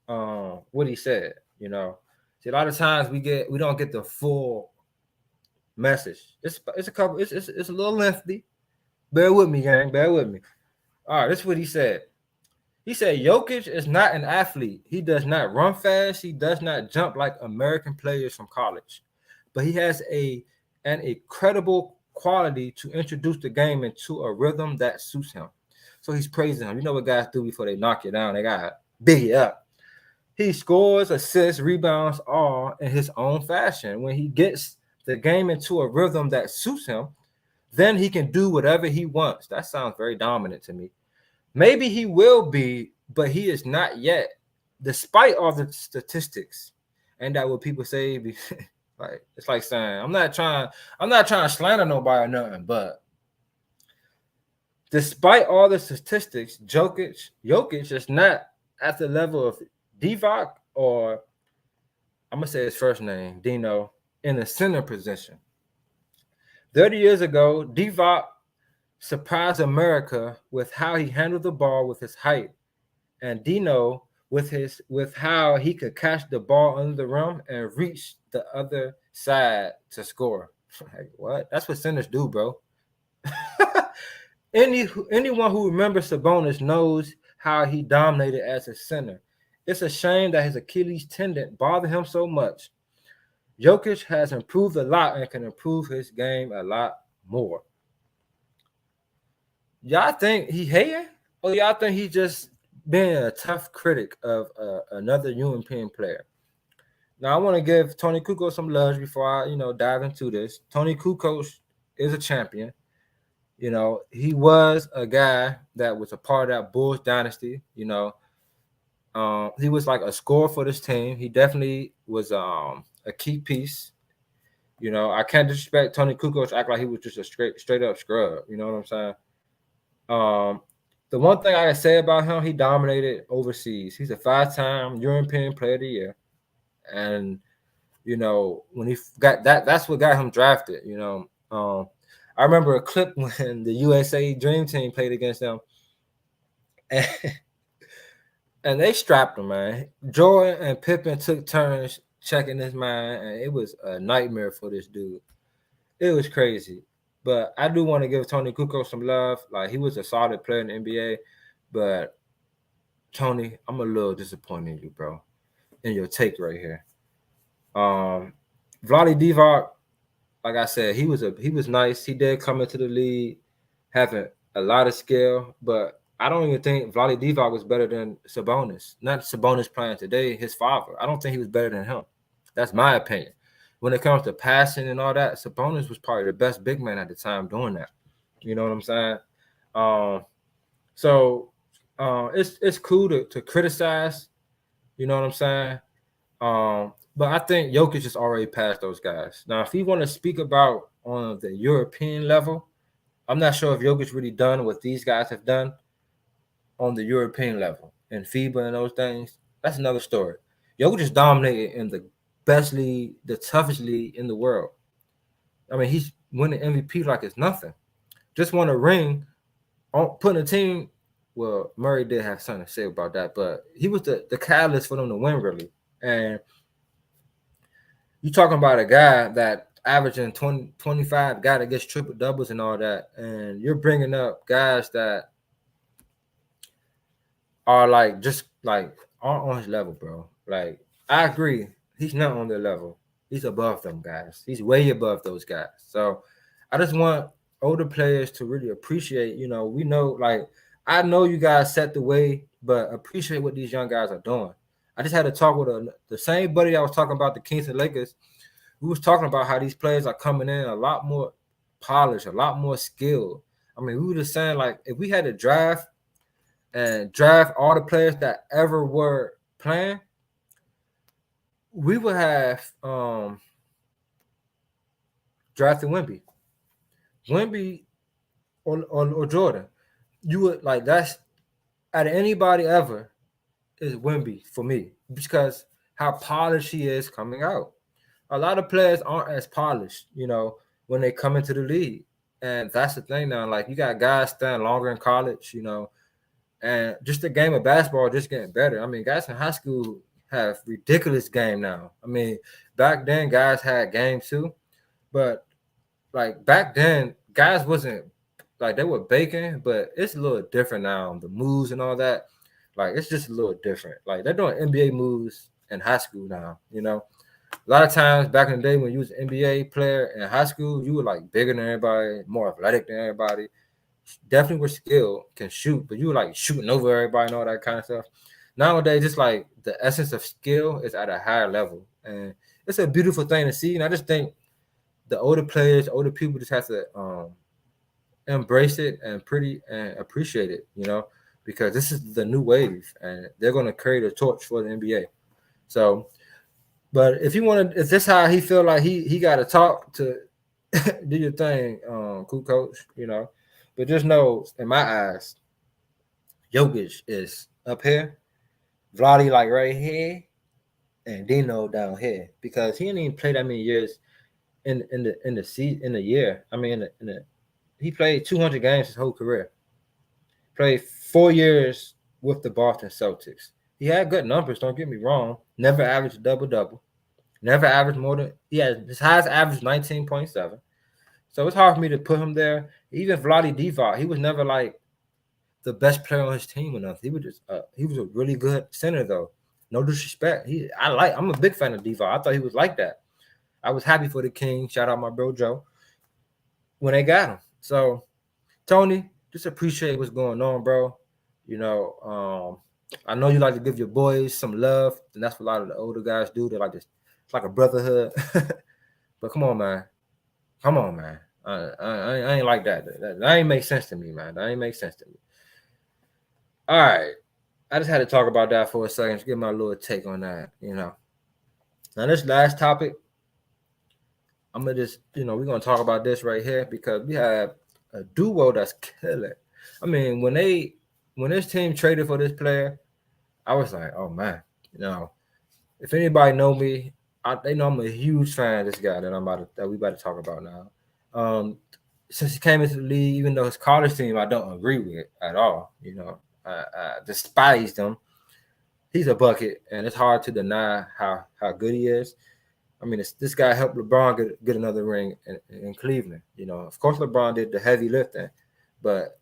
what he said. You know, see, a lot of times we don't get the full message. It's a couple. It's a little lengthy. Bear with me, gang. Bear with me. All right, this is what he said. He said, Jokic is not an athlete. He does not run fast. He does not jump like American players from college. But he has an incredible quality to introduce the game into a rhythm that suits him. So he's praising him. You know what guys do before they knock you down? They got to big you up. He scores, assists, rebounds, all in his own fashion. When he gets the game into a rhythm that suits him, then he can do whatever he wants. That sounds very dominant to me. Maybe he will be, but he is not yet, despite all the statistics. And that what people say, like it's like saying, I'm not trying to slander nobody or nothing, but despite all the statistics, Jokic is not at the level of Divac, or I'm gonna say his first name, Dino, in the center position. 30 years ago, Divac surprised America with how he handled the ball with his height, and Dino with how he could catch the ball under the rim and reach the other side to score. Like, what? That's what centers do, bro. Anyone who remembers Sabonis knows how he dominated as a center. It's a shame that his Achilles tendon bothered him so much. Jokic has improved a lot and can improve his game a lot more. Y'all think he hating, or y'all think he just being a tough critic of another European player? Now I want to give Tony Kukoc some love before I dive into this. Tony Kukoc is a champion. You know, he was a guy that was a part of that Bulls dynasty. You know, he was like a scorer for this team. He definitely was a key piece. You know, I can't disrespect Tony Kukoc, act like he was just a straight up scrub. You know what I'm saying? The one thing I can say about him, he dominated overseas. He's a 5-time European Player of the Year, and you know when he got that's what got him drafted. You know, I remember a clip when the USA Dream Team played against them, and they strapped him, man. Jordan and Pippen took turns checking his mind, and it was a nightmare for this dude. It was crazy. But I do want to give Tony Kukoc some love. Like, he was a solid player in the NBA. But, Tony, I'm a little disappointed in you, bro, in your take right here. Vlade Divac, like I said, he was nice. He did come into the league having a lot of skill. But I don't even think Vlade Divac was better than Sabonis. Not Sabonis playing today, his father. I don't think he was better than him. That's my opinion. When it comes to passing and all that, Sabonis was probably the best big man at the time doing that. You know what I'm saying? So it's cool to criticize. You know what I'm saying? But I think Jokic is already past those guys. Now, if you want to speak about on the European level. I'm not sure if Jokic really done what these guys have done on the European level and FIBA and those things. That's another story. Jokic is dominated in the best league, the toughest league in the world. I mean, he's winning MVP like it's nothing. Just won a ring on putting a team. Well, Murray did have something to say about that, but he was the catalyst for them to win, really. And you talking about a guy that averaging 20, 25, guy that gets triple doubles and all that, and you're bringing up guys that are like just like aren't on his level, bro. Like I agree, he's not on their level. He's above them guys. He's way above those guys. So I just want older players to really appreciate. We know, like I know you guys set the way, but appreciate what these young guys are doing. I just had to talk with the same buddy I was talking about the Kings and Lakers. We was talking about how these players are coming in a lot more polished, a lot more skilled. I mean, we were just saying, like, if we had to draft all the players that ever were playing, we would have drafted Wemby or Jordan. You would like that's out of anybody ever is Wemby for me because how polished he is coming out. A lot of players aren't as polished, when they come into the league. And that's the thing now. Like, you got guys staying longer in college, and just the game of basketball just getting better. I mean, guys in high school have ridiculous game now. I mean, back then, guys had game too. But, like, back then, guys wasn't, like, they were baking, but it's a little different now. The moves and all that, like, it's just a little different. Like, they're doing NBA moves in high school now, A lot of times back in the day when you was an NBA player in high school, you were like bigger than everybody, more athletic than everybody. Definitely were skilled, can shoot, but you were like shooting over everybody and all that kind of stuff. Nowadays, just like the essence of skill is at a higher level. And it's a beautiful thing to see. And I just think the older players, older people just have to embrace it and appreciate it, because this is the new wave and they're going to carry the torch for the NBA. So, but if this how he feel like he got to talk to do your thing, Kukoc, But just know, in my eyes, Jokic is up here, Vladi like right here, and Dino down here because he didn't even play that many years in the year. I mean, he played 200 games his whole career. Played 4 years with the Boston Celtics. He had good numbers, don't get me wrong. Never averaged a double-double. Never averaged more than – his highest average 19.7. So it's hard for me to put him there. Even Vlade Divac, he was never like the best player on his team or nothing. He was a really good center though. No disrespect. I'm a big fan of Divac. I thought he was like that. I was happy for the King. Shout out my bro Joe when they got him. So Tony, just appreciate what's going on, bro. I know you like to give your boys some love, and that's what a lot of the older guys do. They're like this. It's like a brotherhood. But come on, man. I ain't like that. That ain't make sense to me, man. That ain't make sense to me. All right. I just had to talk about that for a second to get my little take on that, Now, this last topic, I'm going to just, we're going to talk about this right here because we have a duo that's killing. I mean, when this team traded for this player, I was like, oh, man, if anybody know me, they know I'm a huge fan of this guy that we about to talk about now. Since he came into the league, even though his college team I don't agree with at all, I despised him. He's a bucket, and it's hard to deny how good he is. I mean, this guy helped LeBron get another ring in Cleveland. Of course, LeBron did the heavy lifting, but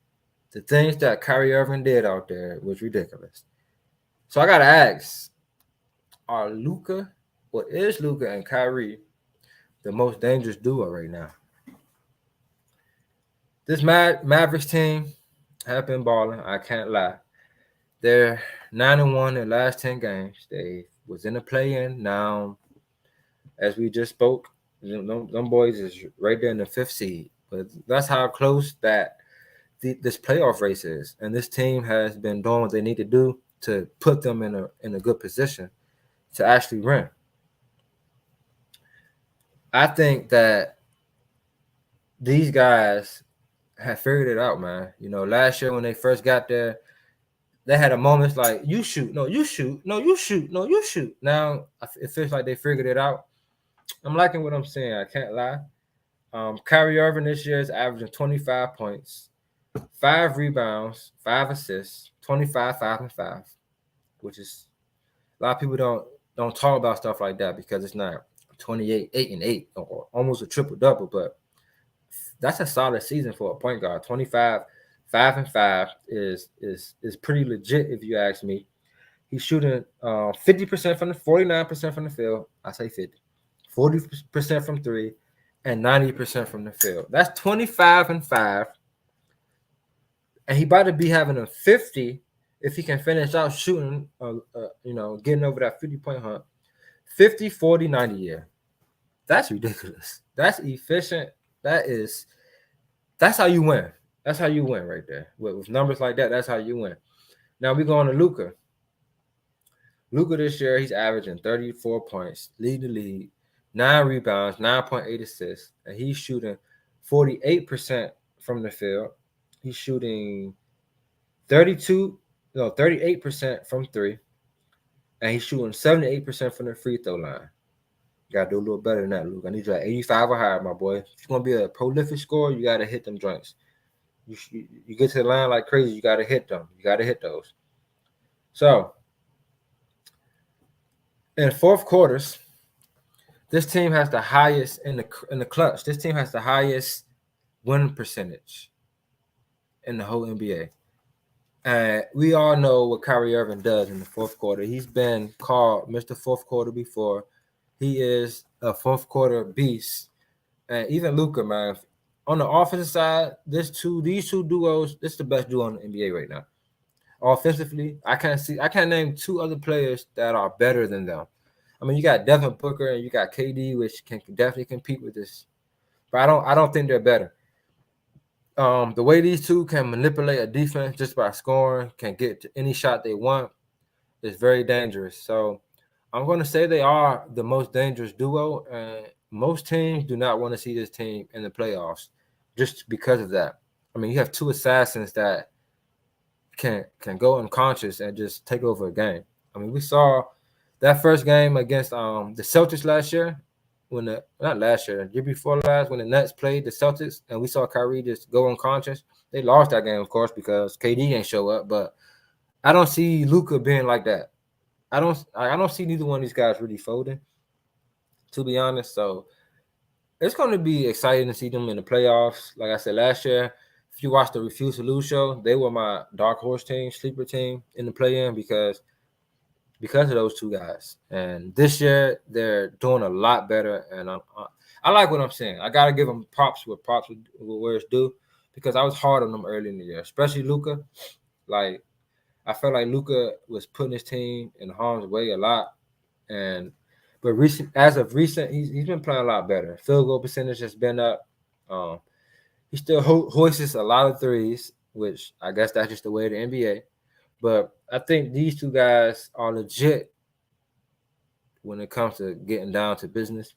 the things that Kyrie Irving did out there was ridiculous. So I gotta ask: is Luka and Kyrie the most dangerous duo right now? This Mavericks team have been balling. I can't lie. They're 9-1 in the last 10 games. They was in the play-in. Now, as we just spoke, them boys is right there in the 5th seed. But that's how close that this playoff race is. And this team has been doing what they need to do to put them in a good position to actually win. I think that these guys have figured it out, man. Last year when they first got there, they had a moment like, you shoot, no, you shoot, no, you shoot, no, you shoot. Now it feels like they figured it out. I'm liking what I'm saying. I can't lie. Kyrie Irving this year is averaging 25 points, 5 rebounds, 5 assists, 25, 5, and 5, which is a lot of people don't talk about stuff like that because it's not 28, 8, and 8, or almost a triple double, but that's a solid season for a point guard. 25, 5, and 5 is pretty legit if you ask me. He's shooting 50% from the 49% from the field. I say 50. 40% from 3 and 90% from the field. That's 25 and 5. And he about to be having a 50 if he can finish out shooting, getting over that 50-point hump. 50, 40, 90 year. That's ridiculous. That's efficient. That's how you win. That's how you win right there. With numbers like that, that's how you win. Now we go on to Luka. Luka this year, he's averaging 34 points, lead the league, 9 rebounds, 9.8 assists, and he's shooting 48% from the field. He's shooting 38% from 3, and he's shooting 78% from the free throw line. You gotta do a little better than that, Luke. I need you at 85 or higher, my boy. If you're gonna be a prolific scorer, you gotta hit them joints. You get to the line like crazy, you gotta hit them. You gotta hit those. So in fourth quarters, this team has the highest in the clutch. This team has the highest win percentage in the whole NBA. And we all know what Kyrie Irving does in the fourth quarter. He's been called Mr. Fourth Quarter before. He is a fourth quarter beast. And even Luka, man, on the offensive side, these two duos, this is the best duo in the NBA right now. Offensively, I can't name 2 other players that are better than them. I mean, you got Devin Booker and you got KD, which can definitely compete with this. But I don't think they're better. The way these two can manipulate a defense just by scoring, can get to any shot they want, is very dangerous. So I'm going to say they are the most dangerous duo, and most teams do not want to see this team in the playoffs just because of that. I mean, you have 2 assassins that can go unconscious and just take over a game. I mean, we saw that first game against the Celtics last year, year before last, when the Nets played the Celtics, and we saw Kyrie just go unconscious. They lost that game, of course, because KD ain't show up. But I don't see Luka being like that. I don't see neither one of these guys really folding, to be honest. So it's going to be exciting to see them in the playoffs. Like I said last year, if you watch the Refuse to Lose show, they were my dark horse team, sleeper team in the play-in because of those 2 guys. And this year, they're doing a lot better. And I like what I'm saying. I got to give them props where it's due, because I was hard on them early in the year, especially Luka. Like, I felt like Luka was putting his team in harm's way a lot. But as of recent, he's been playing a lot better. Field goal percentage has been up. He still hoists a lot of threes, which I guess that's just the way of the NBA. But I think these 2 guys are legit when it comes to getting down to business.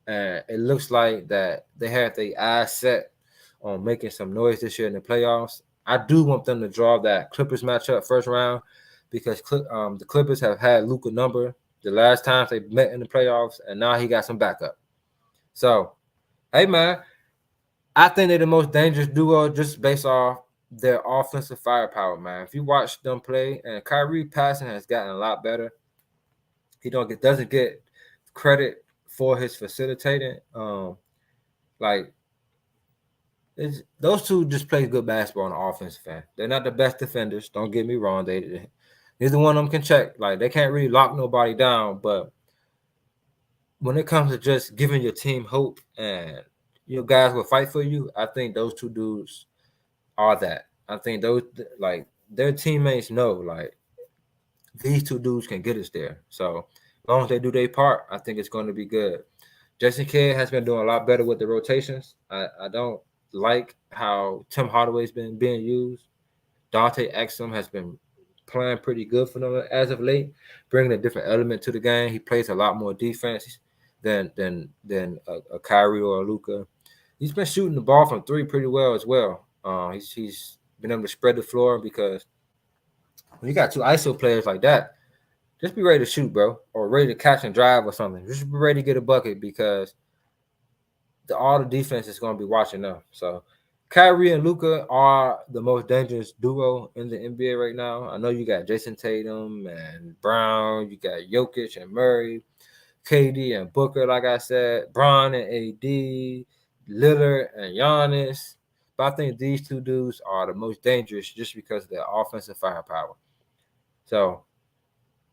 And it looks like that they have their eyes set on making some noise this year in the playoffs. I do want them to draw that Clippers matchup first round, because the Clippers have had Luka number the last times they met in the playoffs, and now he got some backup. So, hey, man, I think they're the most dangerous duo just based off their offensive firepower, man. If you watch them play, and Kyrie passing has gotten a lot better. He doesn't get credit for his facilitating. Those 2 just play good basketball on the offensive end. They're not the best defenders. Don't get me wrong. Neither one of them can check. Like, they can't really lock nobody down. But when it comes to just giving your team hope and your guys will fight for you, I think those 2 dudes are that. I think those, like, their teammates know, like, these 2 dudes can get us there. So as long as they do their part, I think it's going to be good. Jason Kidd has been doing a lot better with the rotations. I don't like how Tim Hardaway's been being used. Dante Exum has been playing pretty good for them as of late, bringing a different element to the game. He plays a lot more defense than a Kyrie or a Luka. he's been shooting the ball from three pretty well as well. He's been able to spread the floor because when you got two ISO players like that, just be ready to shoot, bro, or ready to catch and drive or something. Just be ready to get a bucket because all the defense is going to be watching them. So Kyrie and Luka are the most dangerous duo in the NBA right now. I know you got Jason Tatum and Brown, you got Jokic and Murray, KD and Booker, like I said, Bron and AD, Lillard and Giannis. But I think these two dudes are the most dangerous just because of their offensive firepower. So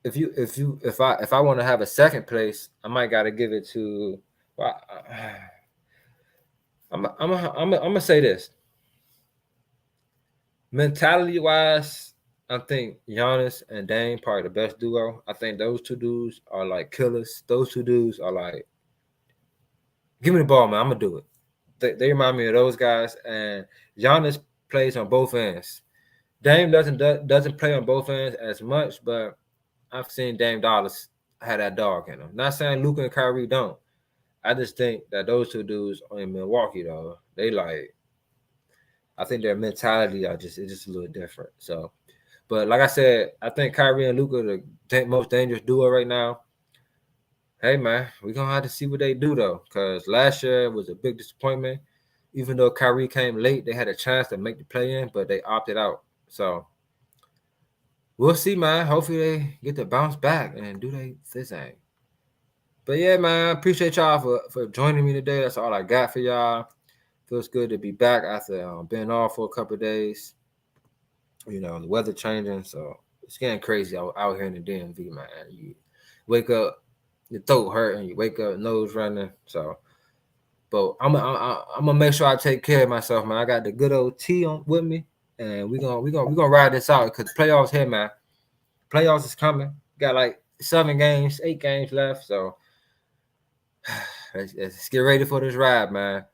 if I want to have a second place, I might got to give it to. Well, I'm gonna say this. Mentality wise, I think Giannis and Dame probably the best duo. I think those two dudes are like killers. Those two dudes are like, give me the ball, man. I'm gonna do it. They remind me of those guys. And Giannis plays on both ends. Dame doesn't play on both ends as much, but I've seen Dame Dollars have that dog in him. Not saying Luka and Kyrie don't. I just think that those two dudes in Milwaukee, though, they like, I think their mentality it's just a little different. So, but like I said, I think Kyrie and Luka are the most dangerous duo right now. Hey, man, we're going to have to see what they do, though, because last year was a big disappointment. Even though Kyrie came late, they had a chance to make the play-in, but they opted out. So, we'll see, man. Hopefully, they get to bounce back and do their thing. But yeah, man, I appreciate y'all for joining me today. That's all I got for y'all. Feels good to be back after being off for a couple of days. You know, the weather changing, so it's getting crazy out here in the DMV, man. You wake up, your throat hurting, you wake up, nose running. So, but I'm gonna make sure I take care of myself, man. I got the good old tea on with me, and we're gonna ride this out because playoffs here, man. Playoffs is coming. Got like 8 games left, so. Let's get ready for this ride, man.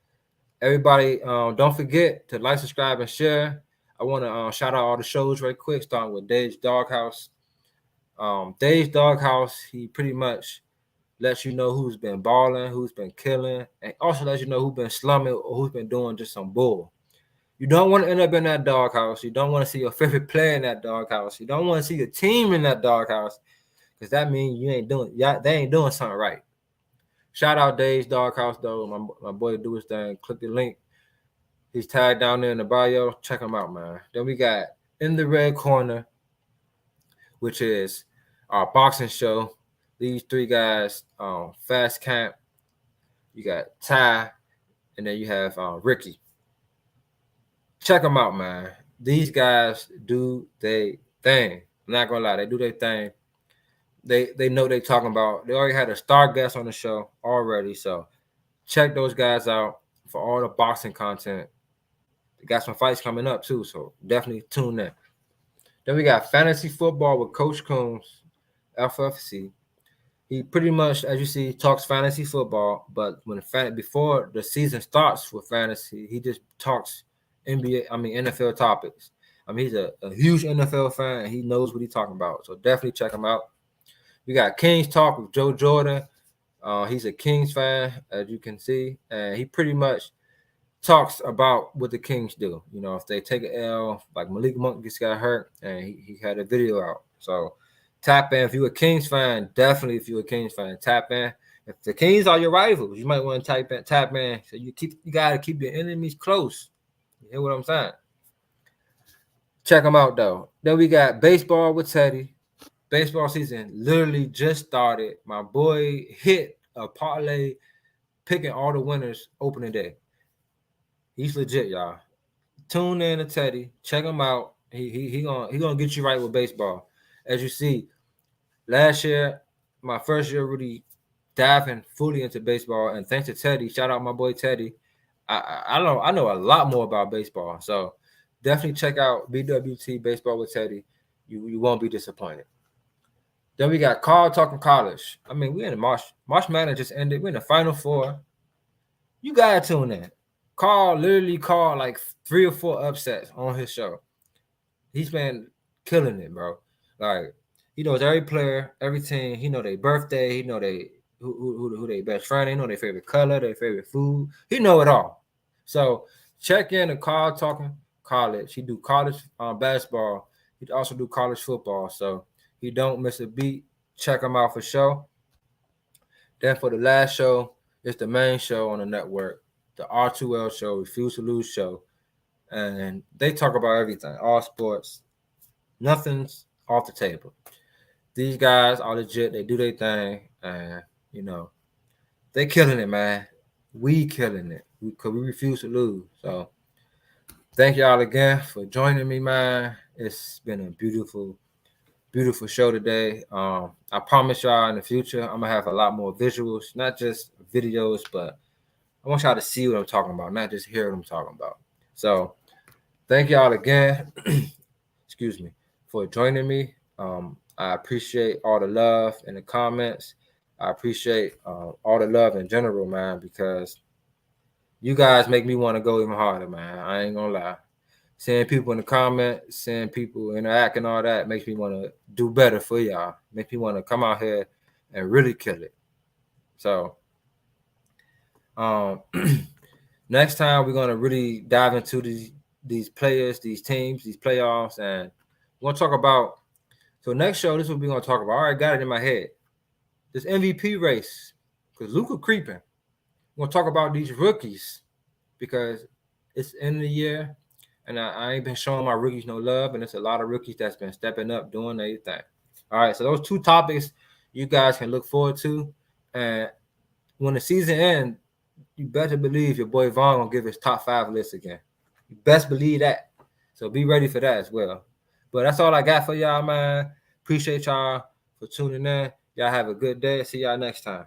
Everybody, don't forget to like, subscribe, and share. I want to shout out all the shows right quick, starting with Dave's Doghouse. Dave's Doghouse, he pretty much lets you know who's been balling, who's been killing, and also lets you know who's been slumming or who's been doing just some bull. You don't want to end up in that doghouse. You don't want to see your favorite player in that doghouse. You don't want to see your team in that doghouse because that means they ain't doing something right. Shout out Dave's Doghouse, though. My boy do his thing. Click the link. He's tagged down there in the bio. Check him out, man. Then we got In the Red Corner, which is our boxing show. These three guys, Fast Camp. You got Ty, and then you have Ricky. Check them out, man. These guys do their thing. I'm not gonna lie, they do their thing. They know they're talking about. They already had a star guest on the show already, so check those guys out for all the boxing content. They got some fights coming up too, so definitely tune in. Then we got fantasy football with Coach Coombs, FFC. He pretty much, as you see, talks fantasy football, but before the season starts with fantasy, he just talks NFL topics. He's a huge NFL fan, and he knows what he's talking about, so definitely check him out. We got Kings Talk with Joe Jordan. He's a Kings fan, as you can see, and he pretty much talks about what the Kings do. You know, if they take an L, like Malik Monk just got hurt, and he had a video out. So tap in. If you're a Kings fan, definitely if you're a Kings fan, tap in. If the Kings are your rivals, you might want to tap in. So you gotta keep your enemies close. You hear what I'm saying? Check them out, though. Then we got Baseball with Teddy. Baseball season literally just started. My boy hit a parlay picking all the winners opening day. He's legit, y'all. Tune in to Teddy. Check him out. He gonna get you right with baseball. As you see, last year, my first year really diving fully into baseball, and thanks to Teddy, shout out my boy Teddy. I know a lot more about baseball. So definitely check out BWT Baseball with Teddy. You won't be disappointed. Then we got Carl Talking College. We're in the March Madness just ended. We're in the Final Four. You gotta tune in. Carl literally called like 3 or 4 upsets on his show. He's been killing it, bro. Like, he knows every player, every team. He know their birthday. He know who their best friend. He know their favorite color, their favorite food. He know it all. So check in and Carl talking college. He do college basketball. He also do college football. So he don't miss a beat. Check him out for sure. Then for the last show, it's the main show on the network, the R2L Show, Refuse to Lose Show. And they talk about everything, all sports. Nothing's off the table. These guys are legit. They do their thing. And, you know, they killing it, man. We killing it. Because we refuse to lose. So thank y'all again for joining me, man. It's been a beautiful, beautiful show today. I promise y'all in the future, I'm going to have a lot more visuals, not just videos, but I want y'all to see what I'm talking about, not just hear what I'm talking about. So thank y'all again, excuse me, for joining me. I appreciate all the love in the comments. I appreciate all the love in general, man, because you guys make me want to go even harder, man. I ain't going to lie. Seeing people in the comments, seeing people interact and all that makes me want to do better for y'all. Makes me want to come out here and really kill it. So next time we're going to really dive into these players, these teams, these playoffs, and we're going to talk about, so next show, this is what we're going to talk about. I already got it in my head. This MVP race, because Luka creeping. We're going to talk about these rookies because it's the end of the year. And I ain't been showing my rookies no love, and it's a lot of rookies that's been stepping up, doing their thing. All right, so those two topics you guys can look forward to. And when the season ends, you better believe your boy Vaughn gonna give his top 5 list again. You best believe that. So be ready for that as well. But that's all I got for y'all, man. Appreciate y'all for tuning in. Y'all have a good day. See y'all next time.